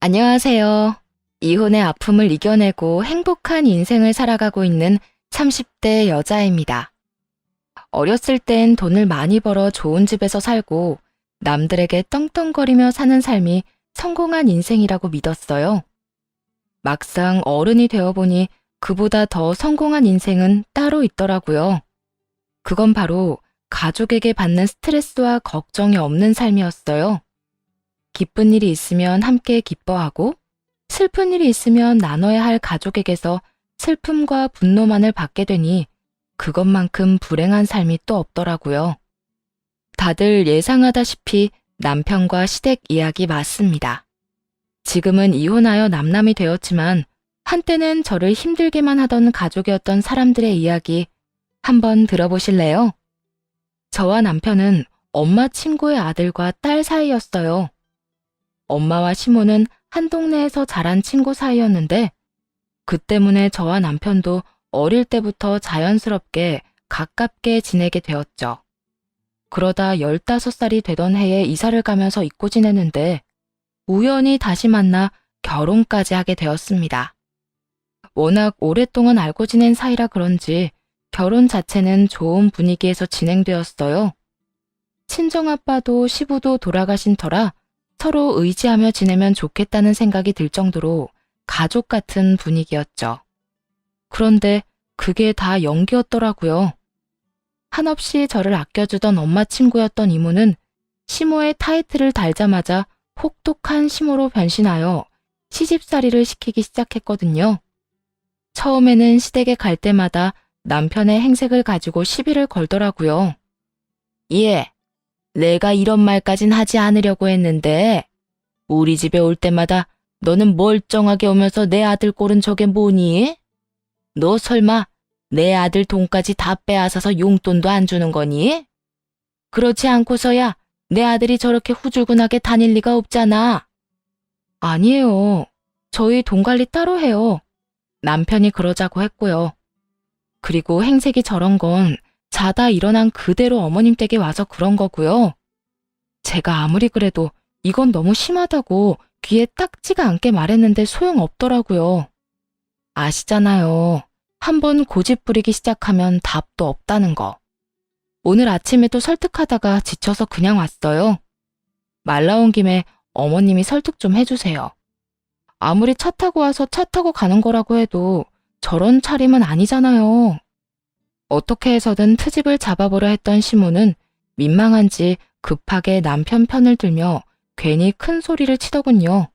안녕하세요. 이혼의 아픔을 이겨내고 행복한 인생을 살아가고 있는 30대 여자입니다. 어렸을 땐 돈을 많이 벌어 좋은 집에서 살고 남들에게 떵떵거리며 사는 삶이 성공한 인생이라고 믿었어요. 막상 어른이 되어보니 그보다 더 성공한 인생은 따로 있더라고요. 그건 바로 가족에게 받는 스트레스와 걱정이 없는 삶이었어요. 기쁜 일이 있으면 함께 기뻐하고 슬픈 일이 있으면 나눠야 할 가족에게서 슬픔과 분노만을 받게 되니 그것만큼 불행한 삶이 또 없더라고요. 다들 예상하다시피 남편과 시댁 이야기 맞습니다. 지금은 이혼하여 남남이 되었지만 한때는 저를 힘들게만 하던 가족이었던 사람들의 이야기 한번 들어보실래요? 저와 남편은 엄마 친구의 아들과 딸 사이였어요. 엄마와 시모는 한 동네에서 자란 친구 사이였는데 그 때문에 저와 남편도 어릴 때부터 자연스럽게 가깝게 지내게 되었죠. 그러다 15살이 되던 해에 이사를 가면서 잊고 지내는데 우연히 다시 만나 결혼까지 하게 되었습니다. 워낙 오랫동안 알고 지낸 사이라 그런지 결혼 자체는 좋은 분위기에서 진행되었어요. 친정아빠도 시부도 돌아가신 터라 서로 의지하며 지내면 좋겠다는 생각이 들 정도로 가족 같은 분위기였죠. 그런데 그게 다 연기였더라고요. 한없이 저를 아껴주던 엄마 친구였던 이모는 시모의 타이틀을 달자마자 혹독한 시모로 변신하여 시집살이를 시키기 시작했거든요. 처음에는 시댁에 갈 때마다 남편의 행색을 가지고 시비를 걸더라고요. 예, 내가 이런 말까진 하지 않으려고 했는데 우리 집에 올 때마다 너는 멀쩡하게 오면서 내 아들 꼴은 저게 뭐니? 너 설마 내 아들 돈까지 다 빼앗아서 용돈도 안 주는 거니? 그렇지 않고서야 내 아들이 저렇게 후줄근하게 다닐 리가 없잖아. 아니에요. 저희 돈 관리 따로 해요. 남편이 그러자고 했고요. 그리고 행색이 저런 건 자다 일어난 그대로 어머님 댁에 와서 그런 거고요. 제가 아무리 그래도 이건 너무 심하다고 귀에 딱지가 않게 말했는데 소용없더라고요. 아시잖아요. 한번 고집 부리기 시작하면 답도 없다는 거. 오늘 아침에도 설득하다가 지쳐서 그냥 왔어요. 말 나온 김에 어머님이 설득 좀 해주세요. 아무리 차 타고 와서 차 타고 가는 거라고 해도 저런 차림은 아니잖아요. 어떻게 해서든 트집을 잡아보려 했던 시모는 민망한지 급하게 남편 편을 들며 괜히 큰 소리를 치더군요.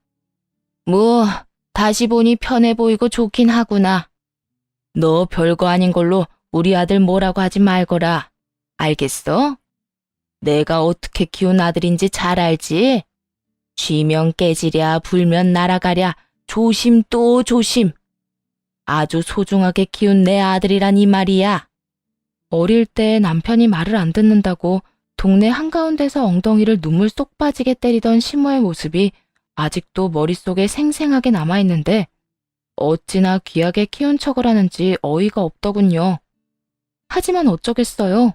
뭐, 다시 보니 편해 보이고 좋긴 하구나. 너 별거 아닌 걸로 우리 아들 뭐라고 하지 말거라. 알겠어? 내가 어떻게 키운 아들인지 잘 알지? 쥐면 깨지랴 불면 날아가랴 조심 또 조심. 아주 소중하게 키운 내 아들이란 이 말이야. 어릴 때 남편이 말을 안 듣는다고 동네 한가운데서 엉덩이를 눈물 쏙 빠지게 때리던 시모의 모습이 아직도 머릿속에 생생하게 남아있는데 어찌나 귀하게 키운 척을 하는지 어이가 없더군요. 하지만 어쩌겠어요.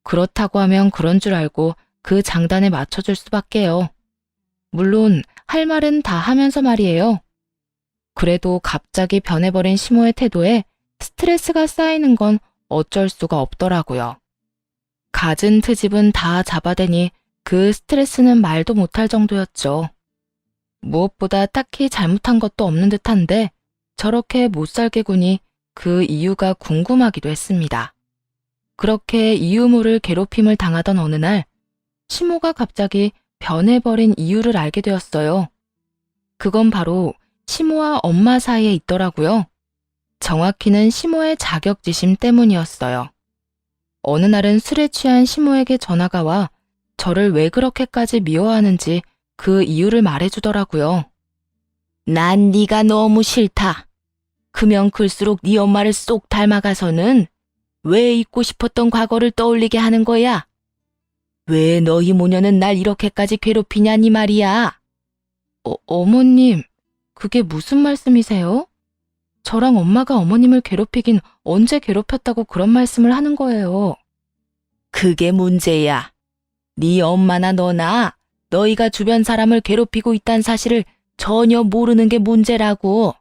그렇다고 하면 그런 줄 알고 그 장단에 맞춰줄 수밖에요. 물론 할 말은 다 하면서 말이에요. 그래도 갑자기 변해버린 시모의 태도에 스트레스가 쌓이는 건 어쩔 수가 없더라고요. 갖은 트집은 다 잡아대니 그 스트레스는 말도 못할 정도였죠. 무엇보다 딱히 잘못한 것도 없는 듯한데 저렇게 못살게 구니 그 이유가 궁금하기도 했습니다. 그렇게 이유 모를 괴롭힘을 당하던 어느 날 시모가 갑자기 변해버린 이유를 알게 되었어요. 그건 바로 시모와 엄마 사이에 있더라고요. 정확히는 시모의 자격지심 때문이었어요. 어느 날은 술에 취한 시모에게 전화가 와 저를 왜 그렇게까지 미워하는지 그 이유를 말해주더라고요. 난 네가 너무 싫다. 크면 클수록 네 엄마를 쏙 닮아가서는 왜 잊고 싶었던 과거를 떠올리게 하는 거야? 왜 너희 모녀는 날 이렇게까지 괴롭히냐니 말이야. 어머님, 그게 무슨 말씀이세요? 저랑 엄마가 어머님을 괴롭히긴 언제 괴롭혔다고 그런 말씀을 하는 거예요. 그게 문제야. 네 엄마나 너나 너희가 주변 사람을 괴롭히고 있다는 사실을 전혀 모르는 게 문제라고.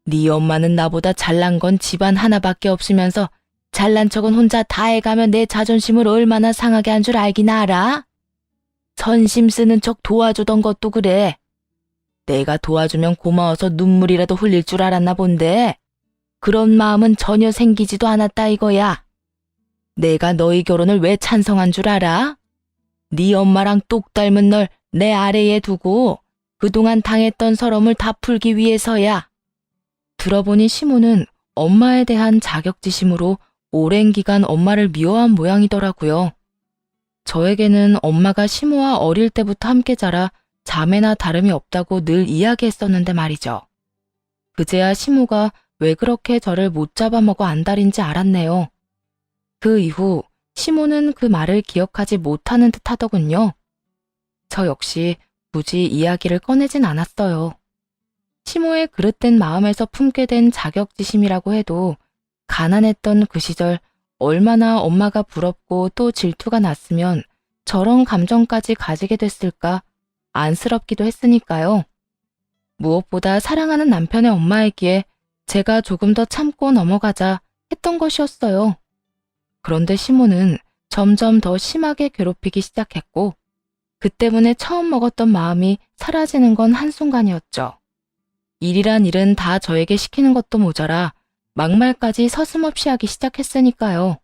네 엄마는 나보다 잘난 건 집안 하나밖에 없으면서 잘난 척은 혼자 다 해가며 내 자존심을 얼마나 상하게 한 줄 알긴 알아? 선심 쓰는 척 도와주던 것도 그래. 내가 도와주면 고마워서 눈물이라도 흘릴 줄 알았나 본데 그런 마음은 전혀 생기지도 않았다 이거야. 내가 너희 결혼을 왜 찬성한 줄 알아? 네 엄마랑 똑 닮은 널 내 아래에 두고 그동안 당했던 서러움을 다 풀기 위해서야. 들어보니 시모는 엄마에 대한 자격지심으로 오랜 기간 엄마를 미워한 모양이더라고요. 저에게는 엄마가 시모와 어릴 때부터 함께 자라 자매나 다름이 없다고 늘 이야기했었는데 말이죠. 그제야 시모가 왜 그렇게 저를 못 잡아먹어 안달인지 알았네요. 그 이후 시모는 그 말을 기억하지 못하는 듯 하더군요. 저 역시 굳이 이야기를 꺼내진 않았어요. 시모의 그릇된 마음에서 품게 된 자격지심이라고 해도 가난했던 그 시절 얼마나 엄마가 부럽고 또 질투가 났으면 저런 감정까지 가지게 됐을까 안쓰럽기도 했으니까요. 무엇보다 사랑하는 남편의 엄마이기에 제가 조금 더 참고 넘어가자 했던 것이었어요. 그런데 시모는 점점 더 심하게 괴롭히기 시작했고 그 때문에 처음 먹었던 마음이 사라지는 건 한순간이었죠. 일이란 일은 다 저에게 시키는 것도 모자라 막말까지 서슴없이 하기 시작했으니까요.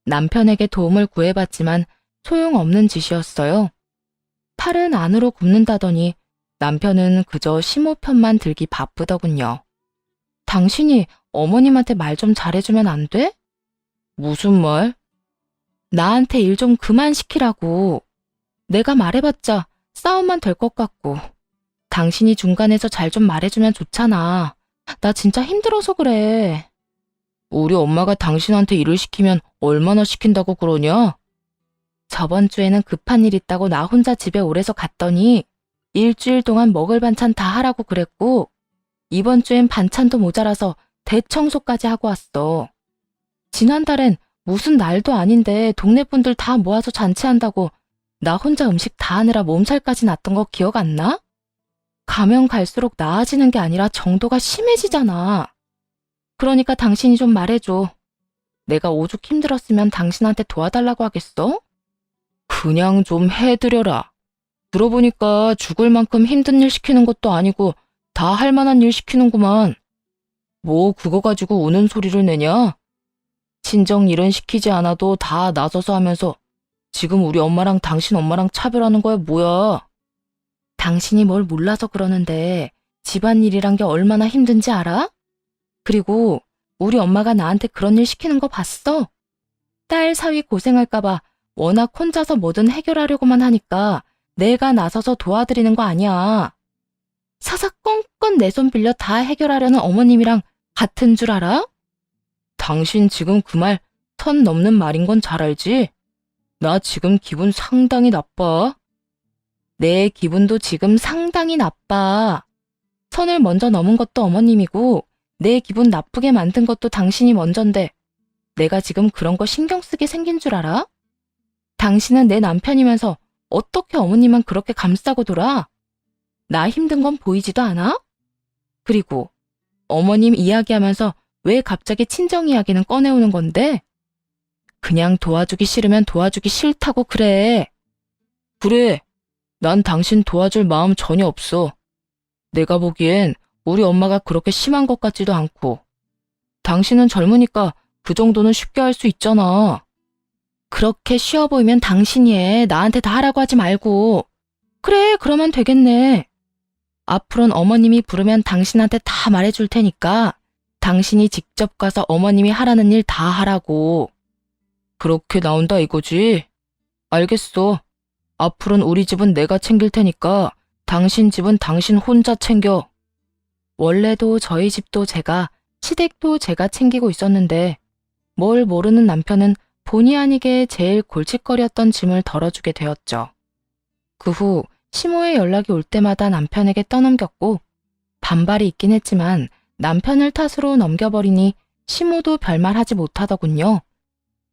남편에게 도움을 구해봤지만 소용없는 짓이었어요. 팔은 안으로 굽는다더니 남편은 그저 시모 편만 들기 바쁘더군요. 당신이 어머님한테 말 좀 잘해주면 안 돼? 무슨 말? 나한테 일 좀 그만 시키라고. 내가 말해봤자 싸움만 될 것 같고. 당신이 중간에서 잘 좀 말해주면 좋잖아. 나 진짜 힘들어서 그래. 우리 엄마가 당신한테 일을 시키면 얼마나 시킨다고 그러냐? 저번 주에는 급한 일 있다고 나 혼자 집에 오래서 갔더니 일주일 동안 먹을 반찬 다 하라고 그랬고 이번 주엔 반찬도 모자라서 대청소까지 하고 왔어. 지난달엔 무슨 날도 아닌데 동네 분들 다 모아서 잔치한다고 나 혼자 음식 다 하느라 몸살까지 났던 거 기억 안 나? 가면 갈수록 나아지는 게 아니라 정도가 심해지잖아. 그러니까 당신이 좀 말해줘. 내가 오죽 힘들었으면 당신한테 도와달라고 하겠어? 그냥 좀 해드려라. 들어보니까 죽을 만큼 힘든 일 시키는 것도 아니고 다 할 만한 일 시키는구만. 뭐 그거 가지고 우는 소리를 내냐? 친정 일은 시키지 않아도 다 나서서 하면서 지금 우리 엄마랑 당신 엄마랑 차별하는 거야 뭐야? 당신이 뭘 몰라서 그러는데 집안일이란 게 얼마나 힘든지 알아? 그리고 우리 엄마가 나한테 그런 일 시키는 거 봤어? 딸 사위 고생할까봐 워낙 혼자서 뭐든 해결하려고만 하니까 내가 나서서 도와드리는 거 아니야. 사사건건 내 손 빌려 다 해결하려는 어머님이랑 같은 줄 알아? 당신 지금 그 말 선 넘는 말인 건 잘 알지? 나 지금 기분 상당히 나빠. 내 기분도 지금 상당히 나빠. 선을 먼저 넘은 것도 어머님이고 내 기분 나쁘게 만든 것도 당신이 먼저인데 내가 지금 그런 거 신경 쓰게 생긴 줄 알아? 당신은 내 남편이면서 어떻게 어머님만 그렇게 감싸고 돌아? 나 힘든 건 보이지도 않아? 그리고 어머님 이야기하면서 왜 갑자기 친정 이야기는 꺼내오는 건데? 그냥 도와주기 싫으면 도와주기 싫다고 그래. 그래. 난 당신 도와줄 마음 전혀 없어. 내가 보기엔 우리 엄마가 그렇게 심한 것 같지도 않고. 당신은 젊으니까 그 정도는 쉽게 할 수 있잖아. 그렇게 쉬워 보이면 당신이 해. 나한테 다 하라고 하지 말고. 그래, 그러면 되겠네. 앞으론 어머님이 부르면 당신한테 다 말해줄 테니까 당신이 직접 가서 어머님이 하라는 일 다 하라고. 그렇게 나온다 이거지? 알겠어. 앞으로는 우리 집은 내가 챙길 테니까 당신 집은 당신 혼자 챙겨. 원래도 저희 집도 제가, 시댁도 제가 챙기고 있었는데 뭘 모르는 남편은 본의 아니게 제일 골칫거리였던 짐을 덜어주게 되었죠. 그 후 시모의 연락이 올 때마다 남편에게 떠넘겼고 반발이 있긴 했지만 남편을 탓으로 넘겨버리니 시모도 별말 하지 못하더군요.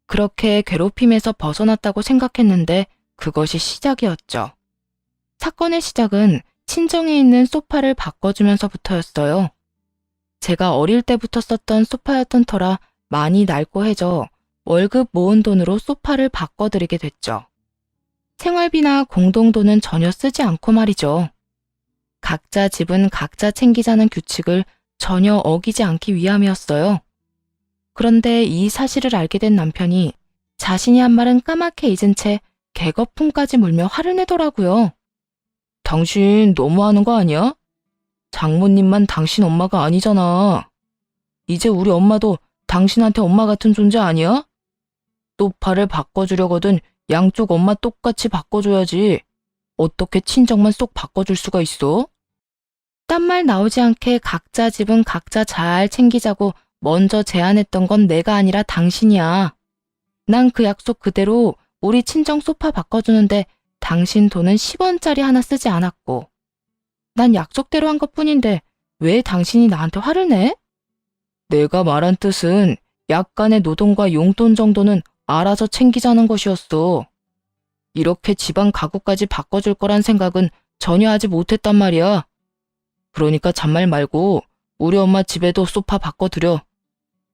그렇게 괴롭힘에서 벗어났다고 생각했는데 그것이 시작이었죠. 사건의 시작은 친정에 있는 소파를 바꿔주면서부터였어요. 제가 어릴 때부터 썼던 소파였던 터라 많이 낡고해져 월급 모은 돈으로 소파를 바꿔드리게 됐죠. 생활비나 공동돈은 전혀 쓰지 않고 말이죠. 각자 집은 각자 챙기자는 규칙을 전혀 어기지 않기 위함이었어요. 그런데 이 사실을 알게 된 남편이 자신이 한 말은 까맣게 잊은 채 개거품까지 물며 화를 내더라고요. 당신 너무하는 거 아니야? 장모님만 당신 엄마가 아니잖아. 이제 우리 엄마도 당신한테 엄마 같은 존재 아니야? 소파를 바꿔주려거든 양쪽 엄마 똑같이 바꿔줘야지. 어떻게 친정만 쏙 바꿔줄 수가 있어? 딴 말 나오지 않게 각자 집은 각자 잘 챙기자고 먼저 제안했던 건 내가 아니라 당신이야. 난 그 약속 그대로 우리 친정 소파 바꿔주는데 당신 돈은 10원짜리 하나 쓰지 않았고. 난 약속대로 한 것뿐인데 왜 당신이 나한테 화를 내? 내가 말한 뜻은 약간의 노동과 용돈 정도는 알아서 챙기자는 것이었어. 이렇게 집안 가구까지 바꿔줄 거란 생각은 전혀 하지 못했단 말이야. 그러니까 잔말 말고 우리 엄마 집에도 소파 바꿔드려.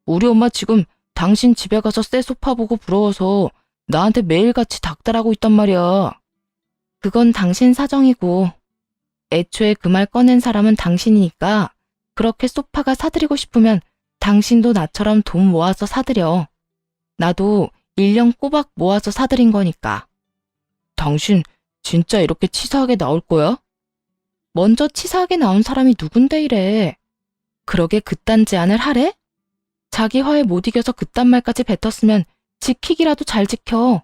우리 엄마 지금 당신 집에 가서 새 소파 보고 부러워서 나한테 매일같이 닥달하고 있단 말이야. 그건 당신 사정이고 애초에 그 말 꺼낸 사람은 당신이니까 그렇게 소파가 사드리고 싶으면 당신도 나처럼 돈 모아서 사드려. 나도 1년 꼬박 모아서 사드린 거니까. 당신 진짜 이렇게 치사하게 나올 거야? 먼저 치사하게 나온 사람이 누군데 이래. 그러게 그딴 제안을 하래? 자기 화에 못 이겨서 그딴 말까지 뱉었으면 지키기라도 잘 지켜.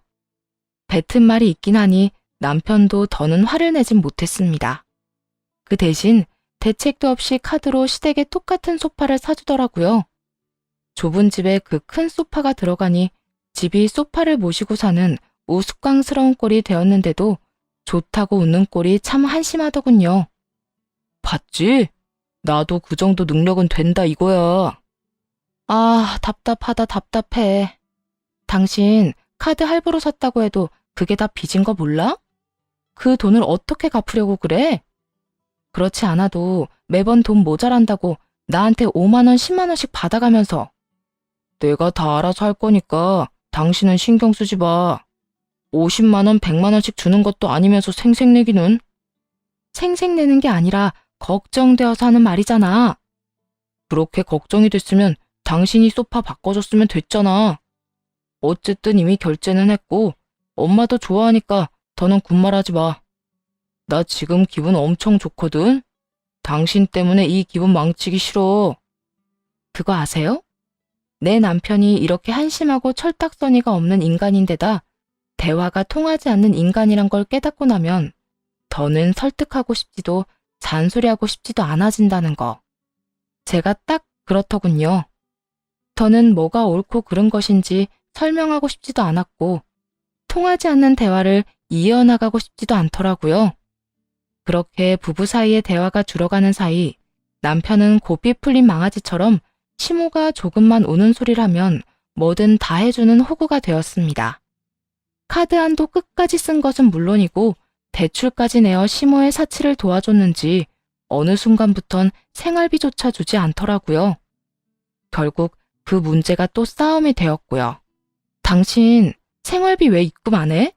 뱉은 말이 있긴 하니 남편도 더는 화를 내진 못했습니다. 그 대신 대책도 없이 카드로 시댁에 똑같은 소파를 사주더라고요. 좁은 집에 그 큰 소파가 들어가니 집이 소파를 모시고 사는 우스꽝스러운 꼴이 되었는데도 좋다고 웃는 꼴이 참 한심하더군요. 봤지? 나도 그 정도 능력은 된다 이거야. 아, 답답하다 답답해. 당신 카드 할부로 샀다고 해도 그게 다 빚인 거 몰라? 그 돈을 어떻게 갚으려고 그래? 그렇지 않아도 매번 돈 모자란다고 나한테 5만 원, 10만 원씩 받아가면서. 내가 다 알아서 할 거니까 당신은 신경 쓰지 마. 50만 원, 100만 원씩 주는 것도 아니면서 생색내기는. 생색내는 게 아니라 걱정되어서 하는 말이잖아. 그렇게 걱정이 됐으면 당신이 소파 바꿔줬으면 됐잖아. 어쨌든 이미 결제는 했고 엄마도 좋아하니까 더는 군말하지 마. 나 지금 기분 엄청 좋거든. 당신 때문에 이 기분 망치기 싫어. 그거 아세요? 내 남편이 이렇게 한심하고 철딱서니가 없는 인간인데다 대화가 통하지 않는 인간이란 걸 깨닫고 나면 더는 설득하고 싶지도 잔소리하고 싶지도 않아진다는 거. 제가 딱 그렇더군요. 더는 뭐가 옳고 그른 것인지 설명하고 싶지도 않았고 통하지 않는 대화를 이어나가고 싶지도 않더라고요. 그렇게 부부 사이의 대화가 줄어가는 사이 남편은 고삐 풀린 망아지처럼 시모가 조금만 우는 소리를 하면 뭐든 다 해주는 호구가 되었습니다. 카드 한도 끝까지 쓴 것은 물론이고 대출까지 내어 시모의 사치를 도와줬는지 어느 순간부턴 생활비조차 주지 않더라고요. 결국 그 문제가 또 싸움이 되었고요. 당신 생활비 왜 입금 안 해?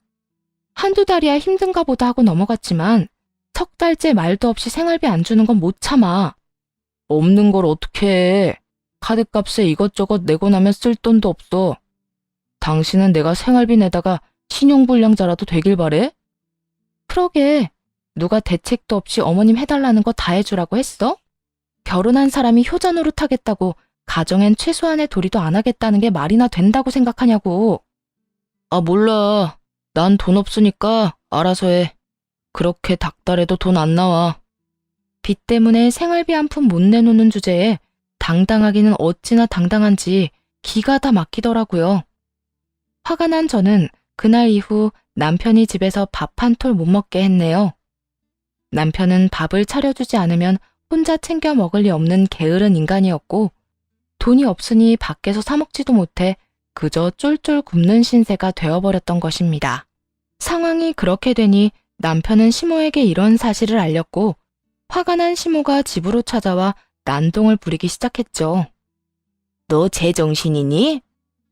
한두 달이야 힘든가 보다 하고 넘어갔지만 석 달째 말도 없이 생활비 안 주는 건 못 참아. 없는 걸 어떻게 해. 카드값에 이것저것 내고 나면 쓸 돈도 없어. 당신은 내가 생활비 내다가 신용불량자라도 되길 바래? 그러게 누가 대책도 없이 어머님 해달라는 거 다 해주라고 했어? 결혼한 사람이 효자 노릇하겠다고 가정엔 최소한의 도리도 안 하겠다는 게 말이나 된다고 생각하냐고. 아 몰라. 난 돈 없으니까 알아서 해. 그렇게 닥달해도 돈 안 나와. 빚 때문에 생활비 한 푼 못 내놓는 주제에 당당하기는 어찌나 당당한지 기가 다 막히더라고요. 화가 난 저는 그날 이후 남편이 집에서 밥 한 톨 못 먹게 했네요. 남편은 밥을 차려주지 않으면 혼자 챙겨 먹을 리 없는 게으른 인간이었고 돈이 없으니 밖에서 사 먹지도 못해 그저 쫄쫄 굶는 신세가 되어버렸던 것입니다. 상황이 그렇게 되니 남편은 시모에게 이런 사실을 알렸고 화가 난 시모가 집으로 찾아와 난동을 부리기 시작했죠. 너 제정신이니?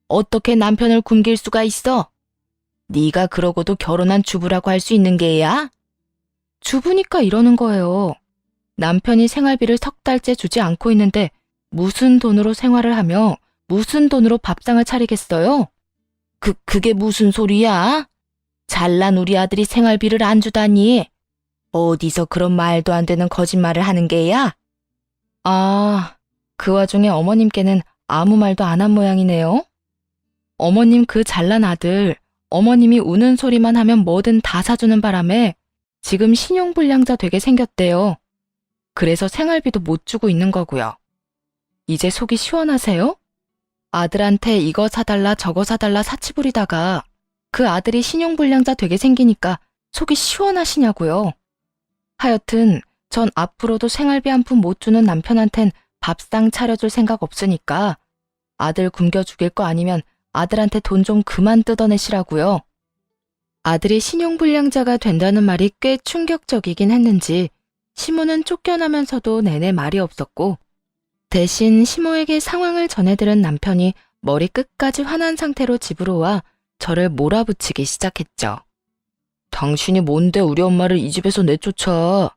어떻게 남편을 굶길 수가 있어? 네가 그러고도 결혼한 주부라고 할 수 있는 게야? 주부니까 이러는 거예요. 남편이 생활비를 3달째 주지 않고 있는데 무슨 돈으로 생활을 하며 무슨 돈으로 밥상을 차리겠어요? 그게 무슨 소리야? 잘난 우리 아들이 생활비를 안 주다니. 어디서 그런 말도 안 되는 거짓말을 하는 게야? 아, 그 와중에 어머님께는 아무 말도 안 한 모양이네요. 어머님 그 잘난 아들, 어머님이 우는 소리만 하면 뭐든 다 사주는 바람에 지금 신용불량자 되게 생겼대요. 그래서 생활비도 못 주고 있는 거고요. 이제 속이 시원하세요? 아들한테 이거 사달라 저거 사달라 사치 부리다가 그 아들이 신용불량자 되게 생기니까 속이 시원하시냐고요. 하여튼 전 앞으로도 생활비 한 푼 못 주는 남편한텐 밥상 차려줄 생각 없으니까 아들 굶겨 죽일 거 아니면 아들한테 돈 좀 그만 뜯어내시라고요. 아들이 신용불량자가 된다는 말이 꽤 충격적이긴 했는지 시모는 쫓겨나면서도 내내 말이 없었고 대신 시모에게 상황을 전해들은 남편이 머리 끝까지 화난 상태로 집으로 와 저를 몰아붙이기 시작했죠. 당신이 뭔데 우리 엄마를 이 집에서 내쫓아?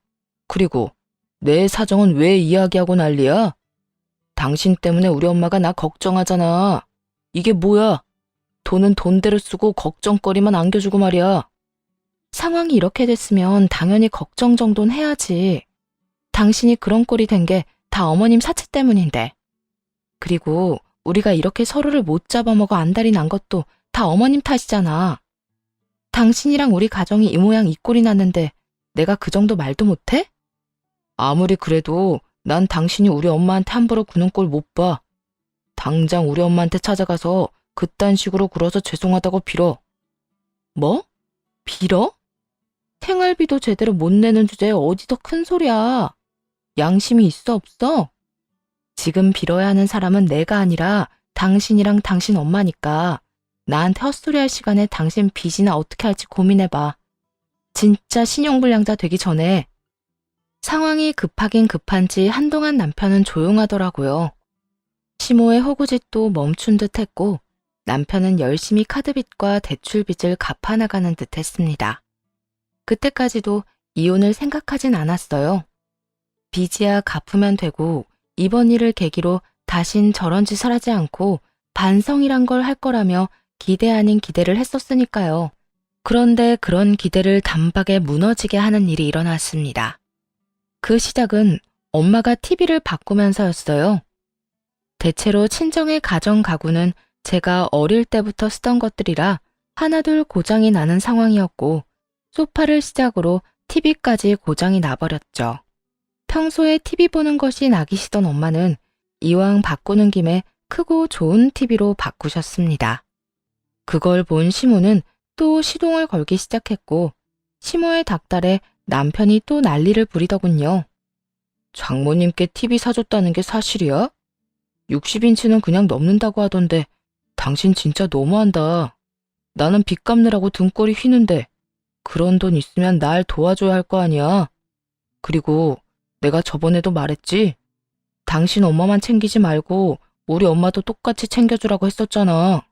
그리고 내 사정은 왜 이야기하고 난리야? 당신 때문에 우리 엄마가 나 걱정하잖아. 이게 뭐야? 돈은 돈대로 쓰고 걱정거리만 안겨주고 말이야. 상황이 이렇게 됐으면 당연히 걱정 정도는 해야지. 당신이 그런 꼴이 된 게 다 어머님 사채 때문인데. 그리고 우리가 이렇게 서로를 못 잡아먹어 안달이 난 것도 다 어머님 탓이잖아. 당신이랑 우리 가정이 이 모양 이 꼴이 났는데 내가 그 정도 말도 못해? 아무리 그래도 난 당신이 우리 엄마한테 함부로 구는 꼴 못 봐. 당장 우리 엄마한테 찾아가서 그딴 식으로 굴어서 죄송하다고 빌어. 뭐? 빌어? 생활비도 제대로 못 내는 주제에 어디서 큰 소리야. 양심이 있어 없어? 지금 빌어야 하는 사람은 내가 아니라 당신이랑 당신 엄마니까 나한테 헛소리할 시간에 당신 빚이나 어떻게 할지 고민해봐. 진짜 신용불량자 되기 전에. 상황이 급하긴 급한지 한동안 남편은 조용하더라고요. 시모의 호구짓도 멈춘 듯 했고 남편은 열심히 카드빚과 대출빚을 갚아나가는 듯 했습니다. 그때까지도 이혼을 생각하진 않았어요. 빚이야 갚으면 되고 이번 일을 계기로 다신 저런 짓을 하지 않고 반성이란 걸 할 거라며 기대 아닌 기대를 했었으니까요. 그런데 그런 기대를 단박에 무너지게 하는 일이 일어났습니다. 그 시작은 엄마가 TV를 바꾸면서였어요. 대체로 친정의 가정 가구는 제가 어릴 때부터 쓰던 것들이라 하나둘 고장이 나는 상황이었고 소파를 시작으로 TV까지 고장이 나버렸죠. 평소에 TV 보는 것이 낙이시던 엄마는 이왕 바꾸는 김에 크고 좋은 TV로 바꾸셨습니다. 그걸 본 시모는 또 시동을 걸기 시작했고 시모의 닥달에 남편이 또 난리를 부리더군요. 장모님께 TV 사줬다는 게 사실이야? 60인치는 그냥 넘는다고 하던데 당신 진짜 너무한다. 나는 빚 갚느라고 등골이 휘는데 그런 돈 있으면 날 도와줘야 할 거 아니야. 그리고 내가 저번에도 말했지? 당신 엄마만 챙기지 말고 우리 엄마도 똑같이 챙겨주라고 했었잖아.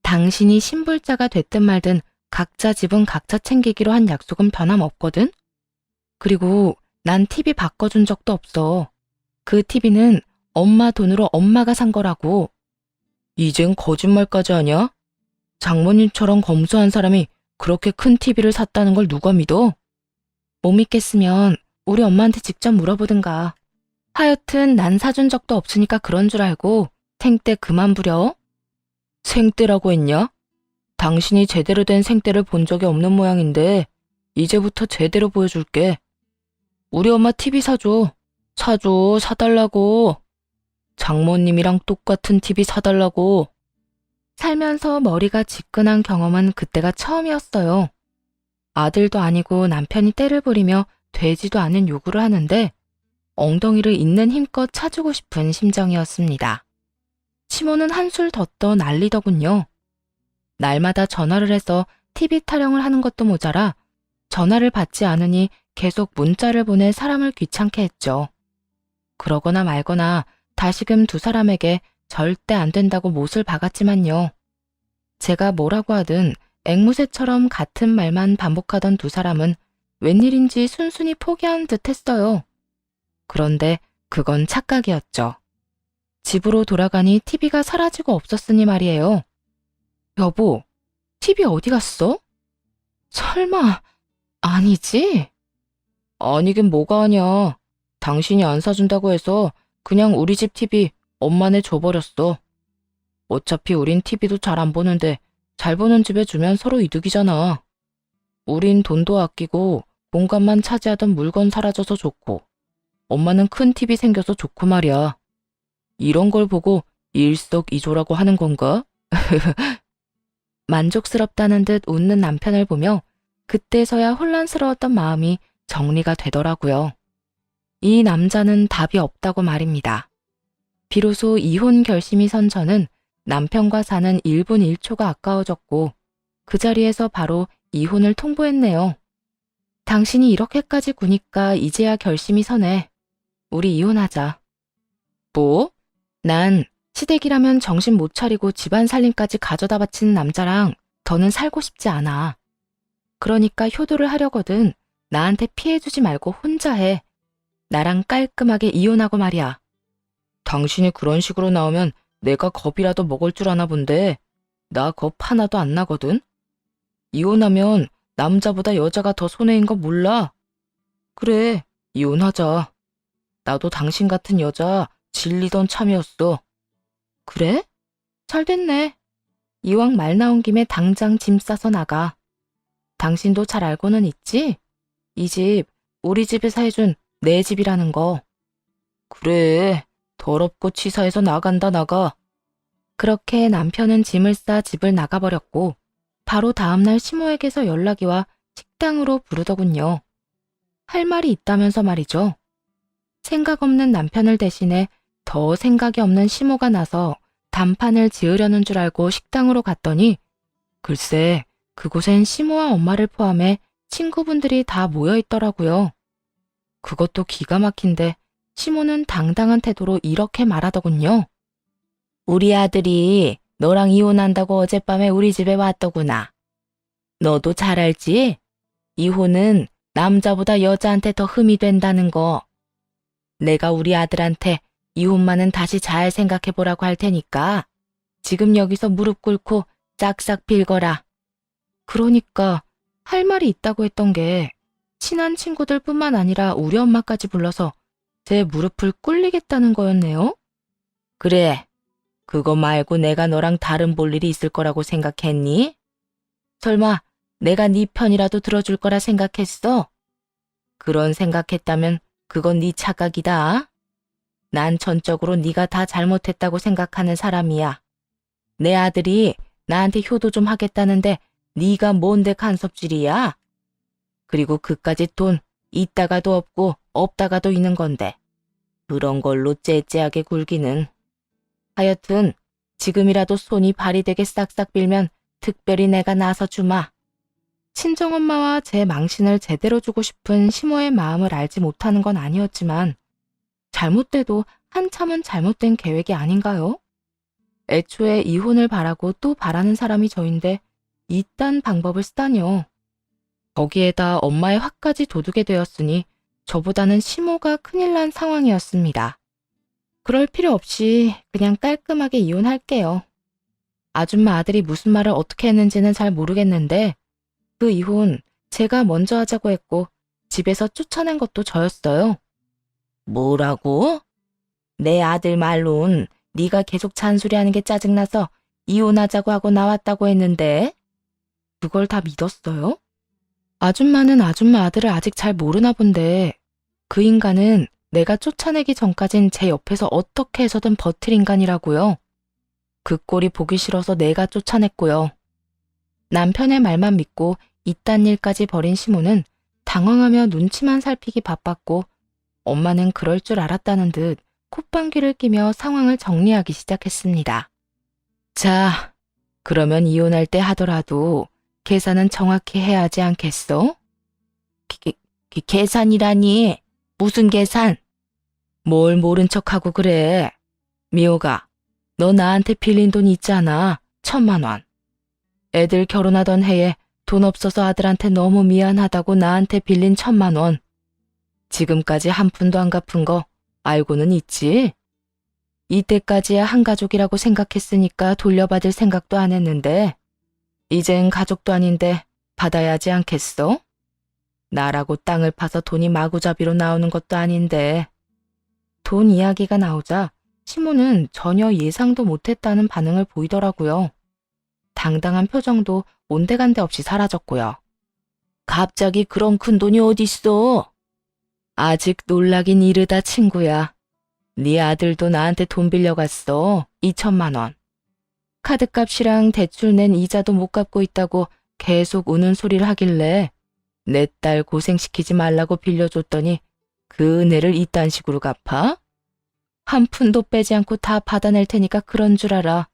당신이 신불자가 됐든 말든 각자 집은 각자 챙기기로 한 약속은 변함없거든? 그리고 난 TV 바꿔준 적도 없어. 그 TV는 엄마 돈으로 엄마가 산 거라고. 이젠 거짓말까지 하냐? 장모님처럼 검소한 사람이 그렇게 큰 TV를 샀다는 걸 누가 믿어? 못 믿겠으면 우리 엄마한테 직접 물어보든가. 하여튼 난 사준 적도 없으니까 그런 줄 알고 생떼 그만 부려. 생떼라고 했냐? 당신이 제대로 된 생떼를 본 적이 없는 모양인데 이제부터 제대로 보여줄게. 우리 엄마 TV 사줘. 사달라고. 장모님이랑 똑같은 TV 사달라고. 살면서 머리가 지끈한 경험은 그때가 처음이었어요. 아들도 아니고 남편이 떼를 부리며 되지도 않은 요구를 하는데 엉덩이를 있는 힘껏 차주고 싶은 심정이었습니다. 시모는 한술 더 떠 난리더군요. 날마다 전화를 해서 TV 타령을 하는 것도 모자라 전화를 받지 않으니 계속 문자를 보내 사람을 귀찮게 했죠. 그러거나 말거나 다시금 두 사람에게 절대 안 된다고 못을 박았지만요. 제가 뭐라고 하든 앵무새처럼 같은 말만 반복하던 두 사람은 웬일인지 순순히 포기한 듯 했어요. 그런데 그건 착각이었죠. 집으로 돌아가니 TV가 사라지고 없었으니 말이에요. 여보, TV 어디 갔어? 설마, 아니지? 아니긴 뭐가 아냐. 당신이 안 사준다고 해서 그냥 우리 집 TV 엄마네 줘버렸어. 어차피 우린 TV도 잘 안 보는데 잘 보는 집에 주면 서로 이득이잖아. 우린 돈도 아끼고 공간만 차지하던 물건 사라져서 좋고 엄마는 큰 TV 생겨서 좋고 말이야. 이런 걸 보고 일석이조라고 하는 건가? 만족스럽다는 듯 웃는 남편을 보며 그때서야 혼란스러웠던 마음이 정리가 되더라고요. 이 남자는 답이 없다고 말입니다. 비로소 이혼 결심이 선 저는 남편과 사는 1분 1초가 아까워졌고 그 자리에서 바로 이혼을 통보했네요. 당신이 이렇게까지 구니까 이제야 결심이 서네. 우리 이혼하자. 뭐? 난 시댁이라면 정신 못 차리고 집안 살림까지 가져다 바치는 남자랑 더는 살고 싶지 않아. 그러니까 효도를 하려거든 나한테 피해주지 말고 혼자 해. 나랑 깔끔하게 이혼하고 말이야. 당신이 그런 식으로 나오면 내가 겁이라도 먹을 줄 아나 본데 나 겁 하나도 안 나거든. 이혼하면 남자보다 여자가 더 손해인 거 몰라? 그래, 이혼하자. 나도 당신 같은 여자 질리던 참이었어. 그래? 잘 됐네. 이왕 말 나온 김에 당장 짐 싸서 나가. 당신도 잘 알고는 있지? 이 집, 우리 집에서 해준 내 집이라는 거. 그래, 더럽고 치사해서 나간다 나가. 그렇게 남편은 짐을 싸 집을 나가버렸고 바로 다음날 시모에게서 연락이 와 식당으로 부르더군요. 할 말이 있다면서 말이죠. 생각 없는 남편을 대신해 더 생각이 없는 시모가 나서 단판을 지으려는 줄 알고 식당으로 갔더니 글쎄 그곳엔 시모와 엄마를 포함해 친구분들이 다 모여 있더라고요. 그것도 기가 막힌데 시모는 당당한 태도로 이렇게 말하더군요. 우리 아들이 너랑 이혼한다고 어젯밤에 우리 집에 왔더구나. 너도 잘 알지? 이혼은 남자보다 여자한테 더 흠이 된다는 거. 내가 우리 아들한테 이혼만은 다시 잘 생각해보라고 할 테니까 지금 여기서 무릎 꿇고 싹싹 빌거라. 그러니까 할 말이 있다고 했던 게 친한 친구들뿐만 아니라 우리 엄마까지 불러서 제 무릎을 꿇리겠다는 거였네요. 그래, 그거 말고 내가 너랑 다른 볼 일이 있을 거라고 생각했니? 설마 내가 네 편이라도 들어줄 거라 생각했어? 그런 생각했다면 그건 네 착각이다. 난 전적으로 네가 다 잘못했다고 생각하는 사람이야. 내 아들이 나한테 효도 좀 하겠다는데 네가 뭔데 간섭질이야? 그리고 그까짓 돈 있다가도 없고 없다가도 있는 건데 그런 걸로 째째하게 굴기는. 하여튼 지금이라도 손이 발이 되게 싹싹 빌면 특별히 내가 나서 주마. 친정엄마와 제 망신을 제대로 주고 싶은 시모의 마음을 알지 못하는 건 아니었지만 잘못돼도 한참은 잘못된 계획이 아닌가요? 애초에 이혼을 바라고 또 바라는 사람이 저인데 이딴 방법을 쓰다니요. 거기에다 엄마의 화까지 돋우게 되었으니 저보다는 시모가 큰일 난 상황이었습니다. 그럴 필요 없이 그냥 깔끔하게 이혼할게요. 아줌마 아들이 무슨 말을 어떻게 했는지는 잘 모르겠는데 그 이혼 제가 먼저 하자고 했고 집에서 쫓아낸 것도 저였어요. 뭐라고? 내 아들 말론 네가 계속 잔소리하는 게 짜증나서 이혼하자고 하고 나왔다고 했는데 그걸 다 믿었어요? 아줌마는 아줌마 아들을 아직 잘 모르나 본데 그 인간은 내가 쫓아내기 전까진 제 옆에서 어떻게 해서든 버틸 인간이라고요. 그 꼴이 보기 싫어서 내가 쫓아냈고요. 남편의 말만 믿고 이딴 일까지 벌인 시모는 당황하며 눈치만 살피기 바빴고 엄마는 그럴 줄 알았다는 듯 콧방귀를 끼며 상황을 정리하기 시작했습니다. 자, 그러면 이혼할 때 하더라도 계산은 정확히 해야 하지 않겠어? 계산이라니. 무슨 계산? 뭘 모른 척하고 그래. 미호가, 너 나한테 빌린 돈 있잖아. 1,000만 원. 애들 결혼하던 해에 돈 없어서 아들한테 너무 미안하다고 나한테 빌린 1,000만 원. 지금까지 한 푼도 안 갚은 거 알고는 있지? 이때까지야 한 가족이라고 생각했으니까 돌려받을 생각도 안 했는데 이젠 가족도 아닌데 받아야 하지 않겠어? 나라고 땅을 파서 돈이 마구잡이로 나오는 것도 아닌데. 돈 이야기가 나오자 시모는 전혀 예상도 못했다는 반응을 보이더라고요. 당당한 표정도 온데간데 없이 사라졌고요. 갑자기 그런 큰 돈이 어딨어? 아직 놀라긴 이르다 친구야. 네 아들도 나한테 돈 빌려갔어. 2,000만 원. 카드값이랑 대출 낸 이자도 못 갚고 있다고 계속 우는 소리를 하길래 내 딸 고생시키지 말라고 빌려줬더니 그 은혜를 이딴 식으로 갚아? 한 푼도 빼지 않고 다 받아낼 테니까 그런 줄 알아.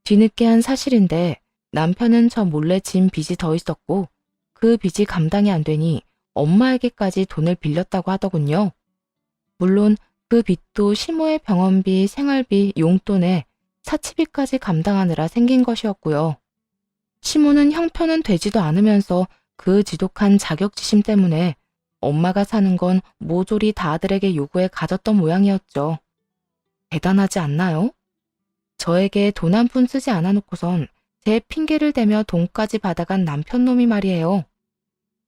뒤늦게 한 사실인데 남편은 저 몰래 진 빚이 더 있었고 그 빚이 감당이 안 되니 엄마에게까지 돈을 빌렸다고 하더군요. 물론 그 빚도 시모의 병원비, 생활비, 용돈에 사치비까지 감당하느라 생긴 것이었고요. 시모는 형편은 되지도 않으면서 그 지독한 자격지심 때문에 엄마가 사는 건 모조리 다 아들에게 요구해 가졌던 모양이었죠. 대단하지 않나요? 저에게 돈 한 푼 쓰지 않아 놓고선 제 핑계를 대며 돈까지 받아간 남편 놈이 말이에요.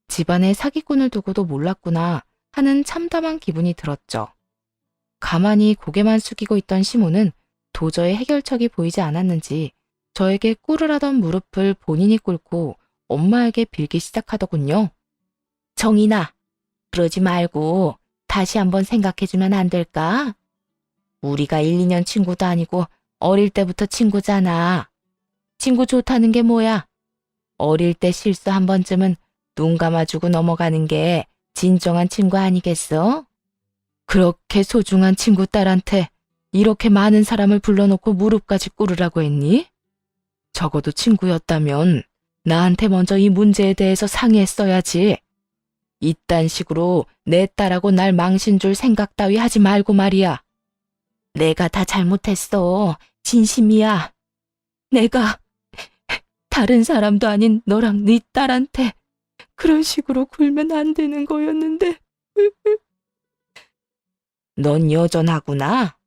집안에 사기꾼을 두고도 몰랐구나 하는 참담한 기분이 들었죠. 가만히 고개만 숙이고 있던 시모는 도저히 해결책이 보이지 않았는지 저에게 꿇으라던 무릎을 본인이 꿇고 엄마에게 빌기 시작하더군요. 정인아, 그러지 말고 다시 한번 생각해주면 안 될까? 우리가 1, 2년 친구도 아니고 어릴 때부터 친구잖아. 친구 좋다는 게 뭐야? 어릴 때 실수 한 번쯤은 눈 감아주고 넘어가는 게 진정한 친구 아니겠어? 그렇게 소중한 친구 딸한테 이렇게 많은 사람을 불러놓고 무릎까지 꿇으라고 했니? 적어도 친구였다면 나한테 먼저 이 문제에 대해서 상의했어야지. 이딴 식으로 내 딸하고 날 망신 줄 생각 따위 하지 말고 말이야. 내가 다 잘못했어. 진심이야. 내가 다른 사람도 아닌 너랑 네 딸한테 그런 식으로 굴면 안 되는 거였는데. 넌 여전하구나.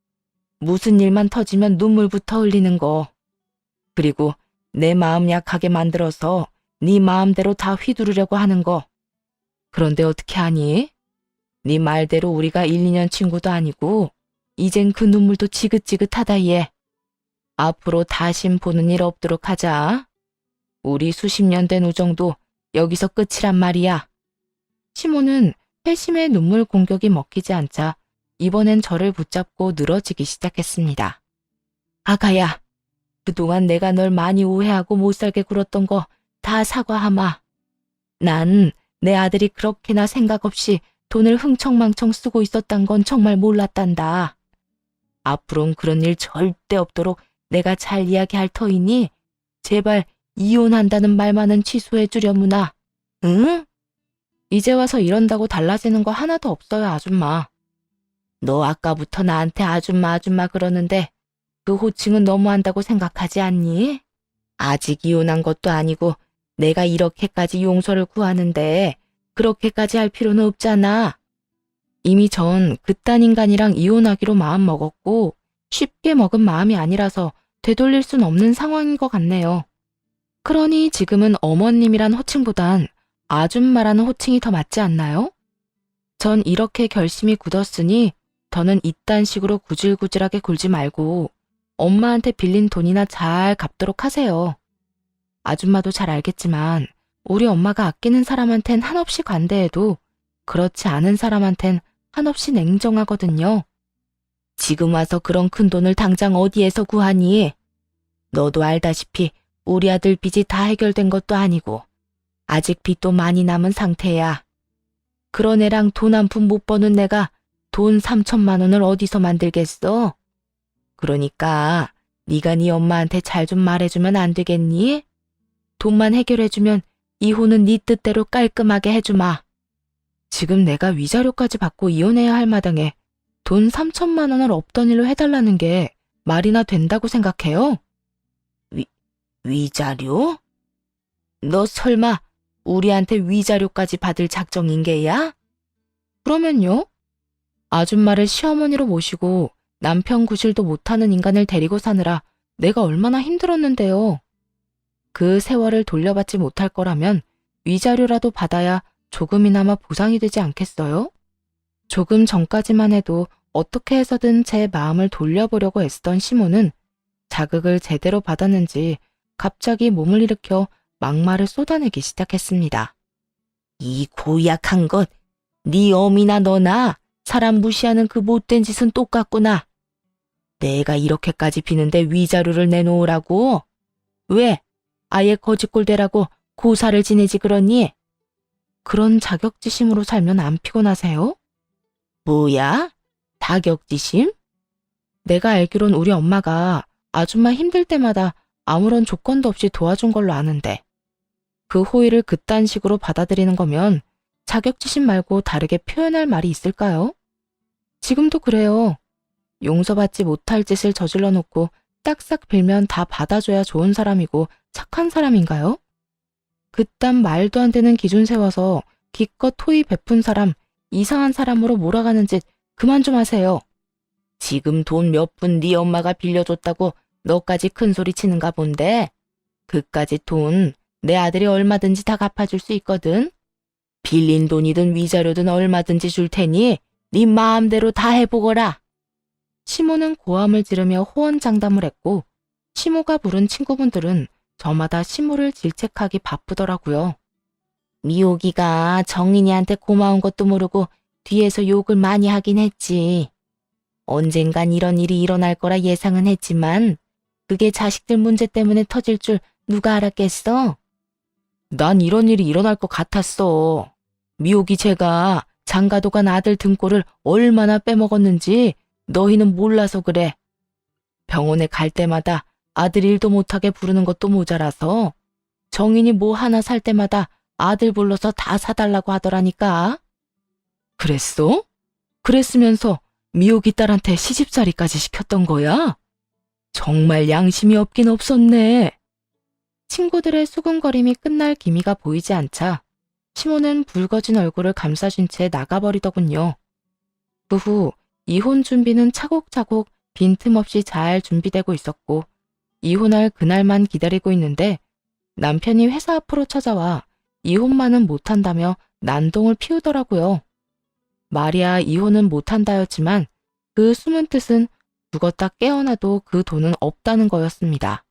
무슨 일만 터지면 눈물부터 흘리는 거. 그리고 내 마음 약하게 만들어서 네 마음대로 다 휘두르려고 하는 거. 그런데 어떻게 하니? 네 말대로 우리가 1, 2년 친구도 아니고 이젠 그 눈물도 지긋지긋하다 얘. 앞으로 다신 보는 일 없도록 하자. 우리 수십 년 된 우정도 여기서 끝이란 말이야. 시모는 회심의 눈물 공격이 먹히지 않자 이번엔 저를 붙잡고 늘어지기 시작했습니다. 아가야, 그동안 내가 널 많이 오해하고 못살게 굴었던 거 다 사과하마. 난 내 아들이 그렇게나 생각 없이 돈을 흥청망청 쓰고 있었단 건 정말 몰랐단다. 앞으론 그런 일 절대 없도록 내가 잘 이야기할 터이니 제발 이혼한다는 말만은 취소해 주려무나. 응? 이제 와서 이런다고 달라지는 거 하나도 없어요, 아줌마. 너 아까부터 나한테 아줌마 아줌마 그러는데 그 호칭은 너무한다고 생각하지 않니? 아직 이혼한 것도 아니고 내가 이렇게까지 용서를 구하는데 그렇게까지 할 필요는 없잖아. 이미 전 그딴 인간이랑 이혼하기로 마음 먹었고 쉽게 먹은 마음이 아니라서 되돌릴 순 없는 상황인 것 같네요. 그러니 지금은 어머님이란 호칭보단 아줌마라는 호칭이 더 맞지 않나요? 전 이렇게 결심이 굳었으니 더는 이딴 식으로 구질구질하게 굴지 말고 엄마한테 빌린 돈이나 잘 갚도록 하세요. 아줌마도 잘 알겠지만 우리 엄마가 아끼는 사람한텐 한없이 관대해도 그렇지 않은 사람한텐 한없이 냉정하거든요. 지금 와서 그런 큰 돈을 당장 어디에서 구하니? 너도 알다시피 우리 아들 빚이 다 해결된 것도 아니고 아직 빚도 많이 남은 상태야. 그런 애랑 돈 한 푼 못 버는 내가 돈 3,000만 원을 어디서 만들겠어? 그러니까 네가 네 엄마한테 잘 좀 말해주면 안 되겠니? 돈만 해결해주면 이혼은 네 뜻대로 깔끔하게 해주마. 지금 내가 위자료까지 받고 이혼해야 할 마당에 돈 3천만 원을 없던 일로 해달라는 게 말이나 된다고 생각해요? 위자료? 너 설마 우리한테 위자료까지 받을 작정인 게야? 그러면요? 아줌마를 시어머니로 모시고 남편 구실도 못하는 인간을 데리고 사느라 내가 얼마나 힘들었는데요. 그 세월을 돌려받지 못할 거라면 위자료라도 받아야 조금이나마 보상이 되지 않겠어요? 조금 전까지만 해도 어떻게 해서든 제 마음을 돌려보려고 애쓰던 시모는 자극을 제대로 받았는지 갑자기 몸을 일으켜 막말을 쏟아내기 시작했습니다. 이 고약한 것, 네 어미나 너나 사람 무시하는 그 못된 짓은 똑같구나. 내가 이렇게까지 비는데 위자료를 내놓으라고? 왜? 아예 거짓골 대라고 고사를 지내지 그러니? 그런 자격지심으로 살면 안 피곤하세요? 뭐야? 자격지심? 내가 알기론 우리 엄마가 아줌마 힘들 때마다 아무런 조건도 없이 도와준 걸로 아는데 그 호의를 그딴 식으로 받아들이는 거면 자격지심 말고 다르게 표현할 말이 있을까요? 지금도 그래요. 용서받지 못할 짓을 저질러 놓고 딱싹 빌면 다 받아줘야 좋은 사람이고 착한 사람인가요? 그딴 말도 안 되는 기준 세워서 기껏 호의 베푼 사람, 이상한 사람으로 몰아가는 짓 그만 좀 하세요. 지금 돈 몇 푼 네 엄마가 빌려줬다고 너까지 큰 소리 치는가 본데 그까짓 돈 내 아들이 얼마든지 다 갚아줄 수 있거든. 빌린 돈이든 위자료든 얼마든지 줄 테니 네 마음대로 다 해보거라. 시모는 고함을 지르며 호언장담을 했고 시모가 부른 친구분들은 저마다 시모를 질책하기 바쁘더라고요. 미옥이가 정인이한테 고마운 것도 모르고 뒤에서 욕을 많이 하긴 했지. 언젠간 이런 일이 일어날 거라 예상은 했지만 그게 자식들 문제 때문에 터질 줄 누가 알았겠어? 난 이런 일이 일어날 것 같았어. 미옥이 쟤가 장가도 간 아들 등골을 얼마나 빼먹었는지 너희는 몰라서 그래. 병원에 갈 때마다 아들 일도 못하게 부르는 것도 모자라서 정인이 뭐 하나 살 때마다 아들 불러서 다 사달라고 하더라니까. 그랬어? 그랬으면서 미옥이 딸한테 시집살이까지 시켰던 거야? 정말 양심이 없긴 없었네. 친구들의 수군거림이 끝날 기미가 보이지 않자 시모는 붉어진 얼굴을 감싸준 채 나가버리더군요. 그 후 이혼 준비는 차곡차곡 빈틈없이 잘 준비되고 있었고 이혼할 그날만 기다리고 있는데 남편이 회사 앞으로 찾아와 이혼만은 못한다며 난동을 피우더라고요. 말이야 이혼은 못한다였지만 그 숨은 뜻은 죽었다 깨어나도 그 돈은 없다는 거였습니다.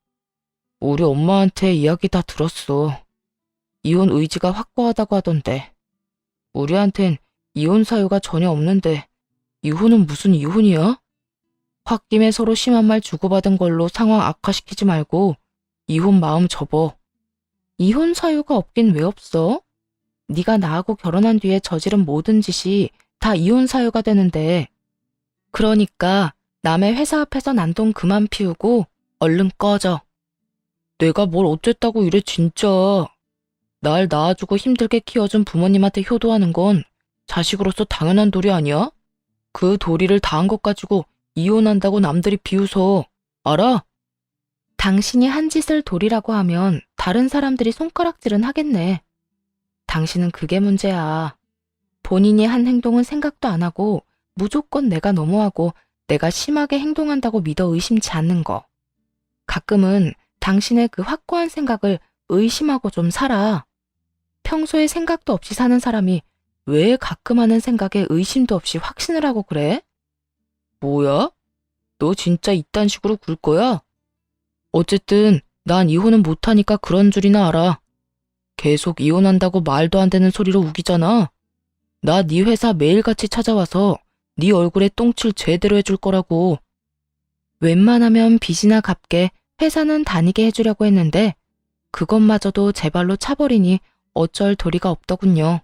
우리 엄마한테 이야기 다 들었어. 이혼 의지가 확고하다고 하던데. 우리한텐 이혼 사유가 전혀 없는데 이혼은 무슨 이혼이야? 홧김에 서로 심한 말 주고받은 걸로 상황 악화시키지 말고 이혼 마음 접어. 이혼 사유가 없긴 왜 없어? 네가 나하고 결혼한 뒤에 저지른 모든 짓이 다 이혼 사유가 되는데. 그러니까 남의 회사 앞에서 난동 그만 피우고 얼른 꺼져. 내가 뭘 어쨌다고 이래 진짜. 날 낳아주고 힘들게 키워준 부모님한테 효도하는 건 자식으로서 당연한 도리 아니야? 그 도리를 다한 것 가지고 이혼한다고 남들이 비웃어. 알아? 당신이 한 짓을 도리라고 하면 다른 사람들이 손가락질은 하겠네. 당신은 그게 문제야. 본인이 한 행동은 생각도 안 하고 무조건 내가 너무하고 내가 심하게 행동한다고 믿어 의심치 않는 거. 가끔은 당신의 그 확고한 생각을 의심하고 좀 살아. 평소에 생각도 없이 사는 사람이 왜 가끔 하는 생각에 의심도 없이 확신을 하고 그래? 뭐야? 너 진짜 이딴 식으로 굴 거야? 어쨌든 난 이혼은 못하니까 그런 줄이나 알아. 계속 이혼한다고 말도 안 되는 소리로 우기잖아. 나 네 회사 매일같이 찾아와서 네 얼굴에 똥칠 제대로 해줄 거라고. 웬만하면 빚이나 갚게 회사는 다니게 해주려고 했는데 그것마저도 제 발로 차버리니 어쩔 도리가 없더군요.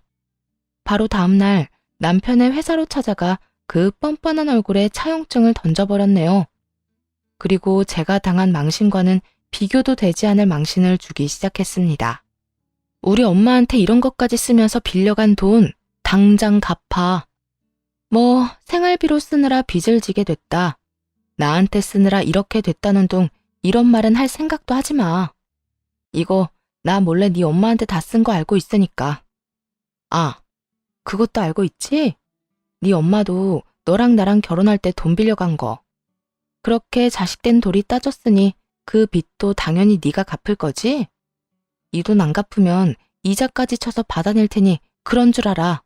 바로 다음 날 남편의 회사로 찾아가 그 뻔뻔한 얼굴에 차용증을 던져버렸네요. 그리고 제가 당한 망신과는 비교도 되지 않을 망신을 주기 시작했습니다. 우리 엄마한테 이런 것까지 쓰면서 빌려간 돈 다 당장 갚아. 뭐 생활비로 쓰느라 빚을 지게 됐다. 나한테 쓰느라 이렇게 됐다는 둥 이런 말은 할 생각도 하지 마. 이거 나 몰래 네 엄마한테 다 쓴 거 알고 있으니까. 아, 그것도 알고 있지? 네 엄마도 너랑 나랑 결혼할 때 돈 빌려간 거. 그렇게 자식된 돌이 따졌으니 그 빚도 당연히 네가 갚을 거지? 이 돈 안 갚으면 이자까지 쳐서 받아낼 테니 그런 줄 알아.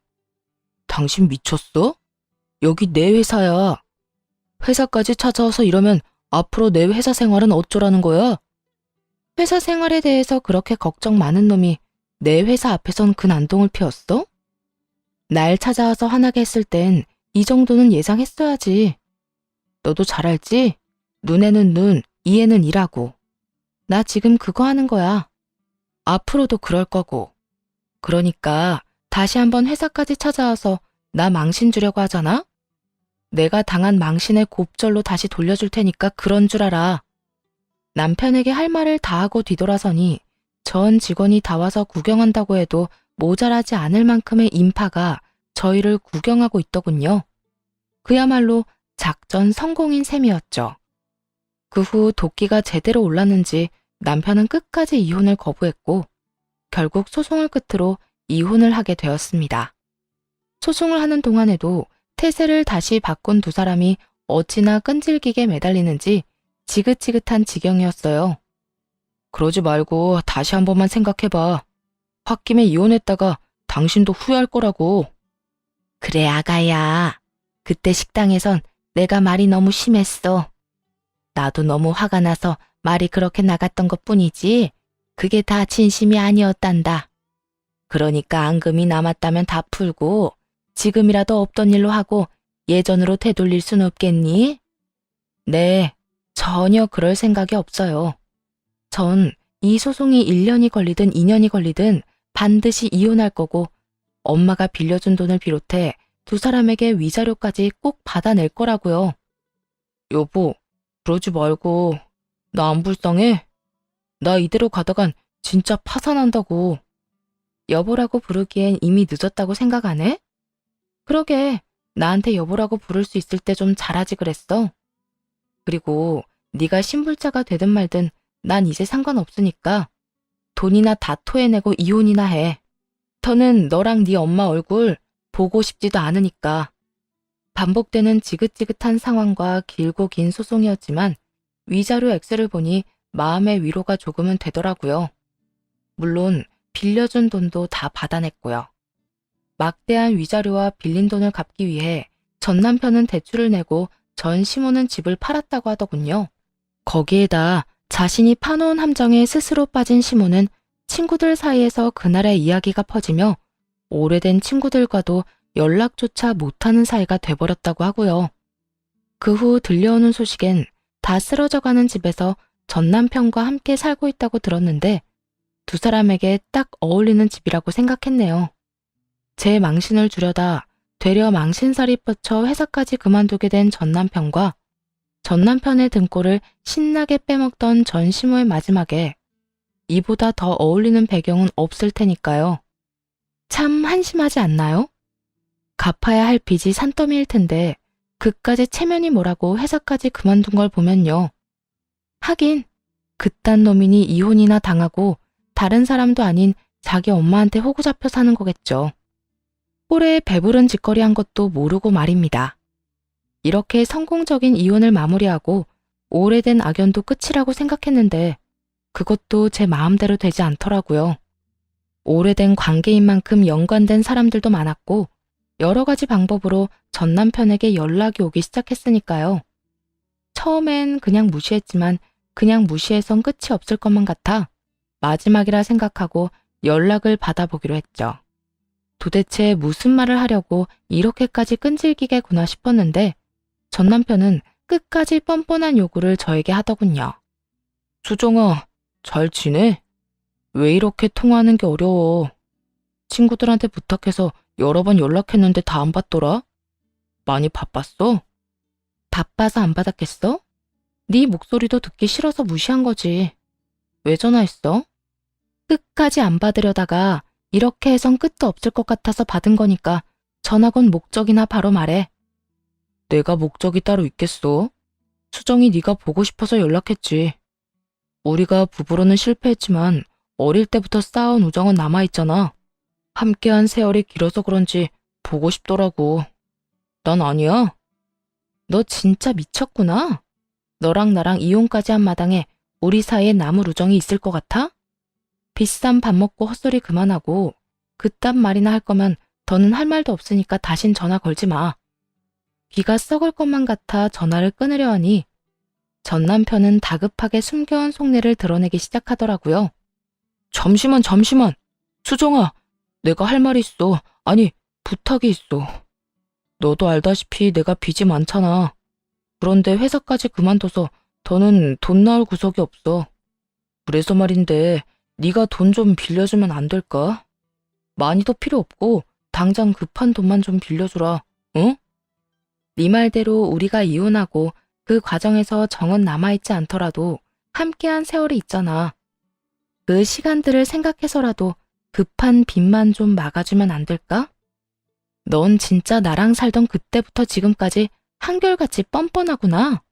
당신 미쳤어? 여기 내 회사야. 회사까지 찾아와서 이러면 앞으로 내 회사 생활은 어쩌라는 거야? 회사 생활에 대해서 그렇게 걱정 많은 놈이 내 회사 앞에선 그 난동을 피웠어? 날 찾아와서 화나게 했을 땐 이 정도는 예상했어야지. 너도 잘 알지? 눈에는 눈, 이에는 이라고. 나 지금 그거 하는 거야. 앞으로도 그럴 거고. 그러니까 다시 한번 회사까지 찾아와서 나 망신 주려고 하잖아? 내가 당한 망신의 곱절로 다시 돌려줄 테니까 그런 줄 알아. 남편에게 할 말을 다 하고 뒤돌아서니 전 직원이 다 와서 구경한다고 해도 모자라지 않을 만큼의 인파가 저희를 구경하고 있더군요. 그야말로 작전 성공인 셈이었죠. 그 후 도끼가 제대로 올랐는지 남편은 끝까지 이혼을 거부했고 결국 소송을 끝으로 이혼을 하게 되었습니다. 소송을 하는 동안에도 태세를 다시 바꾼 두 사람이 어찌나 끈질기게 매달리는지 지긋지긋한 지경이었어요. 그러지 말고 다시 한 번만 생각해봐. 홧김에 이혼했다가 당신도 후회할 거라고. 그래 아가야. 그때 식당에선 내가 말이 너무 심했어. 나도 너무 화가 나서 말이 그렇게 나갔던 것뿐이지 그게 다 진심이 아니었단다. 그러니까 앙금이 남았다면 다 풀고 지금이라도 없던 일로 하고 예전으로 되돌릴 순 없겠니? 네, 전혀 그럴 생각이 없어요. 전 이 소송이 1년이 걸리든 2년이 걸리든 반드시 이혼할 거고 엄마가 빌려준 돈을 비롯해 두 사람에게 위자료까지 꼭 받아낼 거라고요. 여보, 그러지 말고 나 안 불쌍해? 나 이대로 가다간 진짜 파산한다고. 여보라고 부르기엔 이미 늦었다고 생각 안 해? 그러게, 나한테 여보라고 부를 수 있을 때 좀 잘하지 그랬어. 그리고 네가 신불자가 되든 말든 난 이제 상관없으니까 돈이나 다 토해내고 이혼이나 해. 더는 너랑 네 엄마 얼굴 보고 싶지도 않으니까. 반복되는 지긋지긋한 상황과 길고 긴 소송이었지만 위자료 액수를 보니 마음의 위로가 조금은 되더라고요. 물론 빌려준 돈도 다 받아냈고요. 막대한 위자료와 빌린 돈을 갚기 위해 전 남편은 대출을 내고 전 시모는 집을 팔았다고 하더군요. 거기에다 자신이 파놓은 함정에 스스로 빠진 시모는 친구들 사이에서 그날의 이야기가 퍼지며 오래된 친구들과도 연락조차 못하는 사이가 돼버렸다고 하고요. 그 후 들려오는 소식엔 다 쓰러져가는 집에서 전 남편과 함께 살고 있다고 들었는데 두 사람에게 딱 어울리는 집이라고 생각했네요. 제 망신을 주려다 되려 망신살이 뻗쳐 회사까지 그만두게 된 전 남편과 전 남편의 등골을 신나게 빼먹던 전 시모의 마지막에 이보다 더 어울리는 배경은 없을 테니까요. 참 한심하지 않나요? 갚아야 할 빚이 산더미일 텐데 그까지 체면이 뭐라고 회사까지 그만둔 걸 보면요. 하긴 그딴 놈이니 이혼이나 당하고 다른 사람도 아닌 자기 엄마한테 호구 잡혀 사는 거겠죠. 꼴에 배부른 짓거리 한 것도 모르고 말입니다. 이렇게 성공적인 이혼을 마무리하고 오래된 악연도 끝이라고 생각했는데 그것도 제 마음대로 되지 않더라고요. 오래된 관계인 만큼 연관된 사람들도 많았고 여러 가지 방법으로 전 남편에게 연락이 오기 시작했으니까요. 처음엔 그냥 무시했지만 그냥 무시해선 끝이 없을 것만 같아 마지막이라 생각하고 연락을 받아보기로 했죠. 도대체 무슨 말을 하려고 이렇게까지 끈질기게 구나 싶었는데 전 남편은 끝까지 뻔뻔한 요구를 저에게 하더군요. 수정아, 잘 지내? 왜 이렇게 통화하는 게 어려워? 친구들한테 부탁해서 여러 번 연락했는데 다 안 받더라? 많이 바빴어? 바빠서 안 받았겠어? 네 목소리도 듣기 싫어서 무시한 거지. 왜 전화했어? 끝까지 안 받으려다가 이렇게 해선 끝도 없을 것 같아서 받은 거니까 전화 건 목적이나 바로 말해. 내가 목적이 따로 있겠어? 수정이 네가 보고 싶어서 연락했지. 우리가 부부로는 실패했지만 어릴 때부터 쌓아온 우정은 남아있잖아. 함께한 세월이 길어서 그런지 보고 싶더라고. 난 아니야. 너 진짜 미쳤구나. 너랑 나랑 이혼까지 한 마당에 우리 사이에 남을 우정이 있을 것 같아? 비싼 밥 먹고 헛소리 그만하고 그딴 말이나 할 거면 더는 할 말도 없으니까 다신 전화 걸지 마. 귀가 썩을 것만 같아 전화를 끊으려 하니 전 남편은 다급하게 숨겨온 속내를 드러내기 시작하더라고요. 잠시만. 수정아, 내가 할 말이 있어. 아니, 부탁이 있어. 너도 알다시피 내가 빚이 많잖아. 그런데 회사까지 그만둬서 더는 돈 나올 구석이 없어. 그래서 말인데 네가 돈 좀 빌려주면 안 될까? 많이도 필요 없고 당장 급한 돈만 좀 빌려주라. 응? 네 말대로 우리가 이혼하고 그 과정에서 정은 남아있지 않더라도 함께한 세월이 있잖아. 그 시간들을 생각해서라도 급한 빚만 좀 막아주면 안 될까? 넌 진짜 나랑 살던 그때부터 지금까지 한결같이 뻔뻔하구나.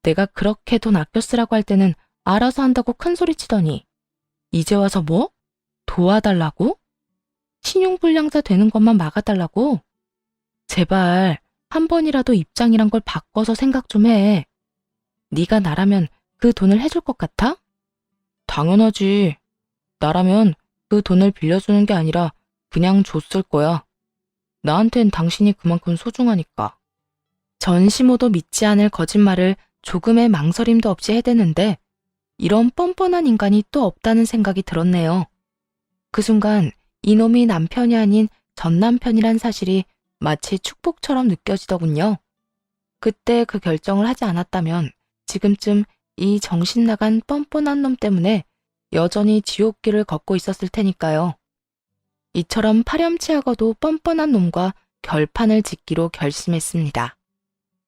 내가 그렇게 돈 아껴 쓰라고 할 때는 알아서 한다고 큰소리 치더니 이제 와서 뭐? 도와달라고? 신용불량자 되는 것만 막아달라고? 제발 한 번이라도 입장이란 걸 바꿔서 생각 좀 해. 네가 나라면 그 돈을 해줄 것 같아? 당연하지. 나라면 그 돈을 빌려주는 게 아니라 그냥 줬을 거야. 나한텐 당신이 그만큼 소중하니까. 전시모도 믿지 않을 거짓말을 조금의 망설임도 없이 해대는데 이런 뻔뻔한 인간이 또 없다는 생각이 들었네요. 그 순간 이놈이 남편이 아닌 전 남편이란 사실이 마치 축복처럼 느껴지더군요. 그때 그 결정을 하지 않았다면 지금쯤 이 정신 나간 뻔뻔한 놈 때문에 여전히 지옥길을 걷고 있었을 테니까요. 이처럼 파렴치하고도 뻔뻔한 놈과 결판을 짓기로 결심했습니다.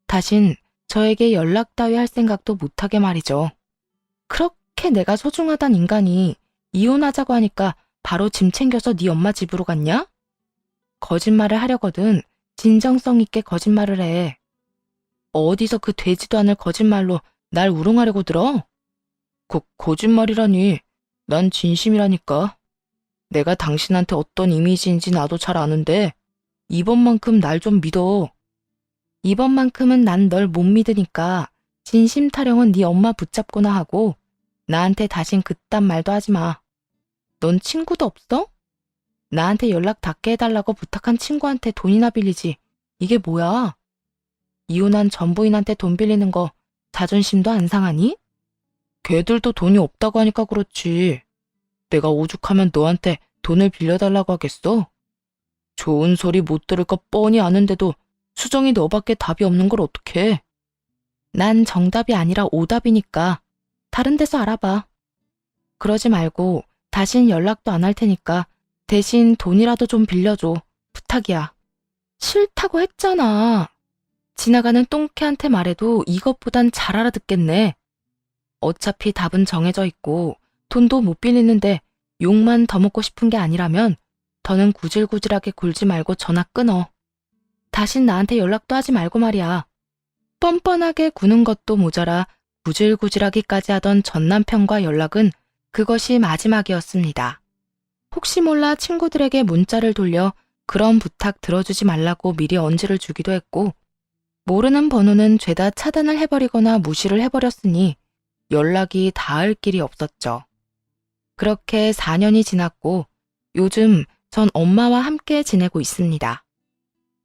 다신 저에게 연락 따위 할 생각도 못하게 말이죠. 그렇게 내가 소중하단 인간이 이혼하자고 하니까 바로 짐 챙겨서 네 엄마 집으로 갔냐? 거짓말을 하려거든 진정성 있게 거짓말을 해. 어디서 그 되지도 않을 거짓말로 날 우롱하려고 들어? 거짓말이라니. 난 진심이라니까. 내가 당신한테 어떤 이미지인지 나도 잘 아는데 이번만큼 날 좀 믿어. 이번만큼은 난 널 못 믿으니까 진심 타령은 네 엄마 붙잡거나 하고 나한테 다신 그딴 말도 하지 마. 넌 친구도 없어? 나한테 연락 닿게 해달라고 부탁한 친구한테 돈이나 빌리지. 이게 뭐야? 이혼한 전 부인한테 돈 빌리는 거 자존심도 안 상하니? 걔들도 돈이 없다고 하니까 그렇지. 내가 오죽하면 너한테 돈을 빌려달라고 하겠어? 좋은 소리 못 들을 거 뻔히 아는데도 수정이 너밖에 답이 없는 걸 어떡해. 난 정답이 아니라 오답이니까 다른 데서 알아봐. 그러지 말고 다신 연락도 안 할 테니까 대신 돈이라도 좀 빌려줘. 부탁이야. 싫다고 했잖아. 지나가는 똥개한테 말해도 이것보단 잘 알아듣겠네. 어차피 답은 정해져 있고 돈도 못 빌리는데 욕만 더 먹고 싶은 게 아니라면 더는 구질구질하게 굴지 말고 전화 끊어. 다신 나한테 연락도 하지 말고 말이야. 뻔뻔하게 구는 것도 모자라 구질구질하기까지 하던 전 남편과 연락은 그것이 마지막이었습니다. 혹시 몰라 친구들에게 문자를 돌려 그런 부탁 들어주지 말라고 미리 언지를 주기도 했고 모르는 번호는 죄다 차단을 해버리거나 무시를 해버렸으니 연락이 닿을 길이 없었죠. 그렇게 4년이 지났고 요즘 전 엄마와 함께 지내고 있습니다.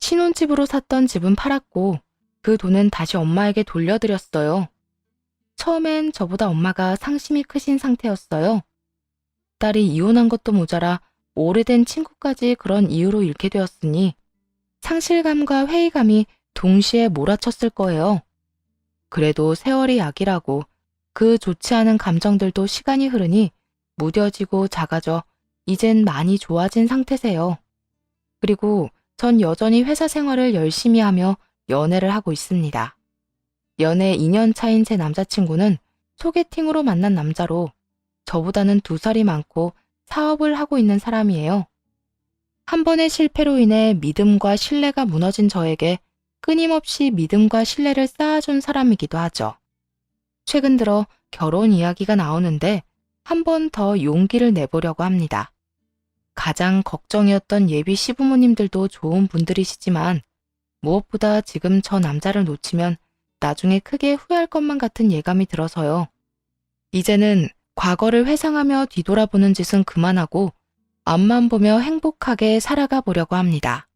신혼집으로 샀던 집은 팔았고 그 돈은 다시 엄마에게 돌려드렸어요. 처음엔 저보다 엄마가 상심이 크신 상태였어요. 딸이 이혼한 것도 모자라 오래된 친구까지 그런 이유로 잃게 되었으니 상실감과 회의감이 동시에 몰아쳤을 거예요. 그래도 세월이 약이라고 그 좋지 않은 감정들도 시간이 흐르니 무뎌지고 작아져 이젠 많이 좋아진 상태세요. 그리고 전 여전히 회사 생활을 열심히 하며 연애를 하고 있습니다. 연애 2년 차인 제 남자친구는 소개팅으로 만난 남자로 저보다는 2살이 많고 사업을 하고 있는 사람이에요. 한 번의 실패로 인해 믿음과 신뢰가 무너진 저에게 끊임없이 믿음과 신뢰를 쌓아준 사람이기도 하죠. 최근 들어 결혼 이야기가 나오는데 한 번 더 용기를 내보려고 합니다. 가장 걱정이었던 예비 시부모님들도 좋은 분들이시지만 무엇보다 지금 저 남자를 놓치면 나중에 크게 후회할 것만 같은 예감이 들어서요. 이제는 과거를 회상하며 뒤돌아보는 짓은 그만하고 앞만 보며 행복하게 살아가 보려고 합니다.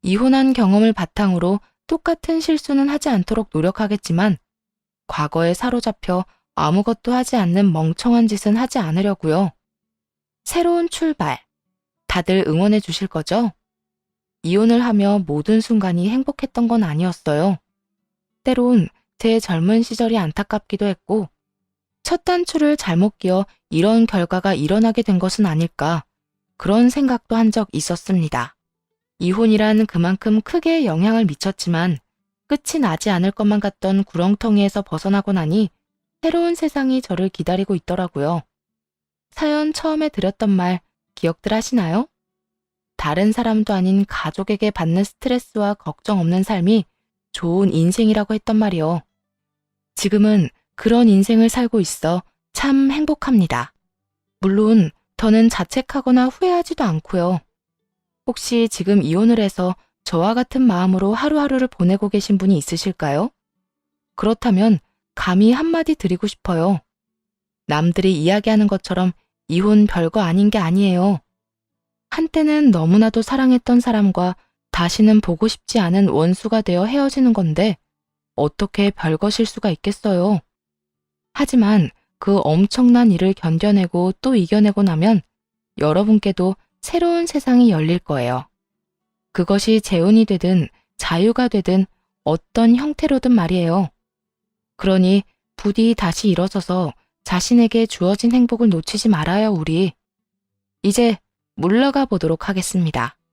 이혼한 경험을 바탕으로 똑같은 실수는 하지 않도록 노력하겠지만 과거에 사로잡혀 아무것도 하지 않는 멍청한 짓은 하지 않으려고요. 새로운 출발. 다들 응원해 주실 거죠? 이혼을 하며 모든 순간이 행복했던 건 아니었어요. 때론 제 젊은 시절이 안타깝기도 했고 첫 단추를 잘못 끼워 이런 결과가 일어나게 된 것은 아닐까 그런 생각도 한 적 있었습니다. 이혼이란 그만큼 크게 영향을 미쳤지만 끝이 나지 않을 것만 같던 구렁텅이에서 벗어나고 나니 새로운 세상이 저를 기다리고 있더라고요. 사연 처음에 드렸던 말 기억들 하시나요? 다른 사람도 아닌 가족에게 받는 스트레스와 걱정 없는 삶이 좋은 인생이라고 했던 말이요. 지금은 그런 인생을 살고 있어 참 행복합니다. 물론 더는 자책하거나 후회하지도 않고요. 혹시 지금 이혼을 해서 저와 같은 마음으로 하루하루를 보내고 계신 분이 있으실까요? 그렇다면 감히 한마디 드리고 싶어요. 남들이 이야기하는 것처럼 이혼 별거 아닌 게 아니에요. 한때는 너무나도 사랑했던 사람과 다시는 보고 싶지 않은 원수가 되어 헤어지는 건데 어떻게 별것일 수가 있겠어요. 하지만 그 엄청난 일을 견뎌내고 또 이겨내고 나면 여러분께도 새로운 세상이 열릴 거예요. 그것이 재혼이 되든 자유가 되든 어떤 형태로든 말이에요. 그러니 부디 다시 일어서서 자신에게 주어진 행복을 놓치지 말아요, 우리. 이제 물러가 보도록 하겠습니다.